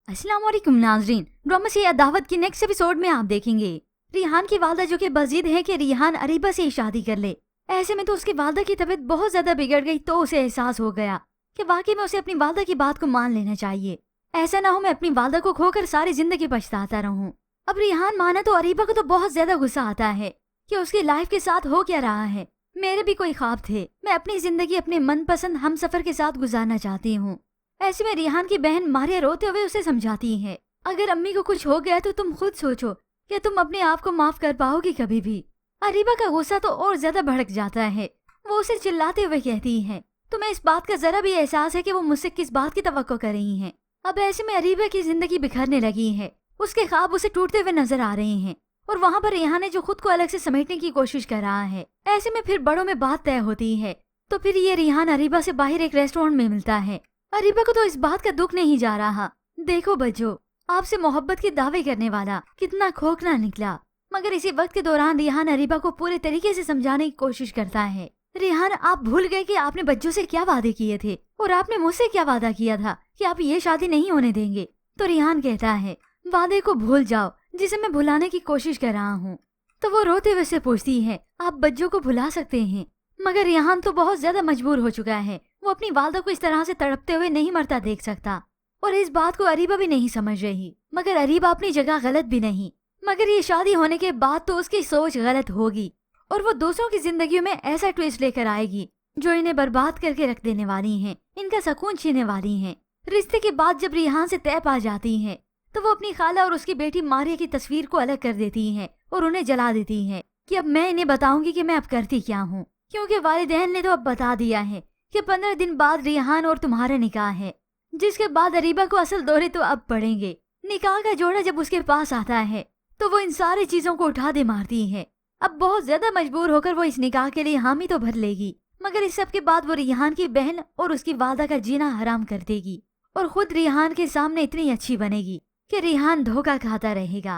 अस्सलाम वालेकुम नाजरीन, ड्रामा से दावत की नेक्स्ट एपिसोड में आप देखेंगे रिहान की वालदा जो कि बज़िद है कि रिहान अरीबा से ही शादी कर ले। ऐसे में तो उसकी वालदा की तबीयत बहुत ज्यादा बिगड़ गई तो उसे एहसास हो गया कि वाकई में उसे अपनी वालदा की बात को मान लेना चाहिए। ऐसा ना हो मैं अपनी वालदा को खोकर सारी जिंदगी पछताता रहूं। अब रिहान माना तो अरीबा को तो बहुत ज्यादा गुस्सा आता है कि उसकी लाइफ के साथ हो क्या रहा है। मेरे भी कोई ख्वाब थे, मैं अपनी जिंदगी अपने मनपसंद हम सफर के साथ गुजारना चाहती हूँ। ऐसे में रिहान की बहन मारिया रोते हुए उसे समझाती है, अगर अम्मी को कुछ हो गया तो तुम खुद सोचो कि तुम अपने आप को माफ कर पाओगी कभी भी। अरीबा का गुस्सा तो और ज्यादा भड़क जाता है। वो उसे चिल्लाते हुए कहती है, तुम्हें इस बात का जरा भी एहसास है कि वो मुझसे किस बात की तवक्को कर रही हैं। अब ऐसे में अरीबा की जिंदगी बिखरने लगी है, उसके ख्वाब उसे टूटते हुए नजर आ रहे हैं और वहाँ पर रिहान है जो खुद को अलग से समेटने की कोशिश कर रहा है। ऐसे में फिर बड़ों में बात तय होती है तो फिर ये रिहान अरीबा से बाहर एक रेस्टोरेंट में मिलता है। अरीबा को तो इस बात का दुख नहीं जा रहा, देखो बच्चों आपसे मोहब्बत के दावे करने वाला कितना खोखला निकला। मगर इसी वक्त के दौरान रिहान अरीबा को पूरे तरीके से समझाने की कोशिश करता है। रिहान, आप भूल गए कि आपने बच्चों से क्या वादे किए थे और आपने मुझसे क्या वादा किया था कि आप ये शादी नहीं होने देंगे। तो रिहान कहता है, वादे को भूल जाओ जिसे मैं भुलाने की कोशिश कर रहा हूँ। तो वो रोते हुए से पूछती है, आप बच्चों को भुला सकते हैं। मगर रिहान तो बहुत ज्यादा मजबूर हो चुका है, वो अपनी वालदा को इस तरह से तड़पते हुए नहीं मरता देख सकता और इस बात को अरीबा भी नहीं समझ रही। मगर अरीबा अपनी जगह गलत भी नहीं, मगर ये शादी होने के बाद तो उसकी सोच गलत होगी और वो दूसरों की जिंदगी में ऐसा ट्विस्ट लेकर आएगी जो इन्हें बर्बाद करके रख देने वाली है, इनका सुकून छीनने वाली है। रिश्ते के बाद जब रिहान से तय पा जाती है तो वो अपनी खाला और उसकी बेटी मारिया की तस्वीर को अलग कर देती है और उन्हें जला देती है कि अब मैं इन्हें बताऊंगी कि मैं अब करती क्या हूँ, क्योंकि वालिदैन ने तो अब बता दिया है कि 15 दिन बाद रिहान और तुम्हारा निकाह है, जिसके बाद अरीबा को असल दौरे तो अब पड़ेंगे। निकाह का जोड़ा जब उसके पास आता है तो वो इन सारी चीजों को उठा दे मारती है। अब बहुत ज्यादा मजबूर होकर वो इस निकाह के लिए हामी तो भर लेगी, मगर इस सब के बाद वो रिहान की बहन और उसकी वादा का जीना हराम कर देगी और खुद रिहान के सामने इतनी अच्छी बनेगी कि रिहान धोखा खाता रहेगा।